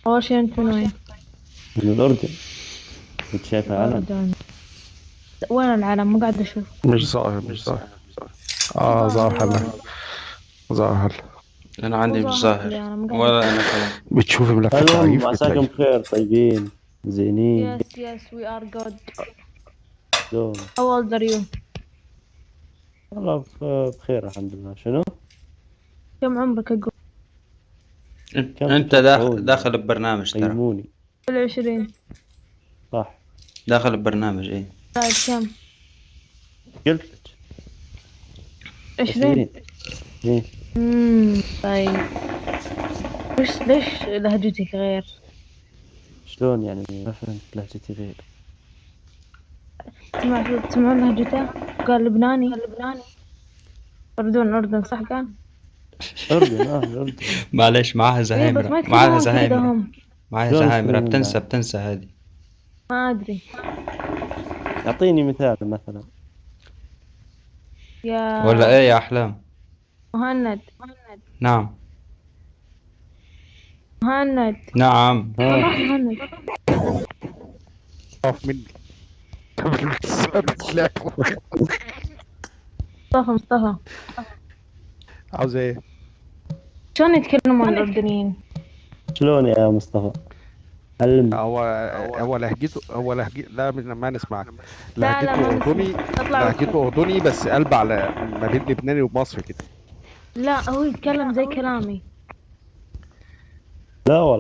أول شي أنت من وين؟ من الأردن. كنت شايفها علم. الأردن. وين العلم؟ ما قاعد أشوف. مش ظاهر، مش ظاهر. اه ظاهر ظاهر أيوة. هلا. ظاهر. انا عندي مش وظاهر لي ظاهر أنا ما قاعد ولا أشوف. انا كمان. بتشوفي ملف المهم تعريف عساكم بتلاقيه. بخير، طيبين زينين. Yes yes we are good. دوم. How old are you? والله بخير الحمد لله. شنو؟ كم عمرك أقول؟ كم انت تتوقعون؟ داخل ببرنامج ترى. قيموني. 20. صح. داخل ببرنامج ايه. طيب كم؟ قلت لك 20. 20. ايه. طيب ليش لهجتك غير؟ شلون يعني ما فهمت لهجتي غير؟ تسمعون لهجته؟ قال لبناني. أردن صح قال؟ أردن الأردن. معلش معاها إيه بس زهايمرة، ما معاها يتكلمون كذا زهايمرة، هم. معاها شلون زهايمرة. يتكلمون بتنسى بعد؟ بتنسى هذه. ما أدري. أعطيني مثال مثلا. ولا يا ايه يا احلام؟ مهند. نعم. مهند. نعم. والله ها. مهند. خاف مني. بتلاقوا. مصطفى. عاوز ايه؟ شلون يتكلمون الأردنيين؟ شلون يا مصطفى؟ علمني. هو لهجته لا ما نسمعك. لا لهجته ما أردني. نسمع. اطلع لهجته أردني بس قلب على ما بين لبناني ومصري كده. لا هو يتكلم زي كلامي. لا والله.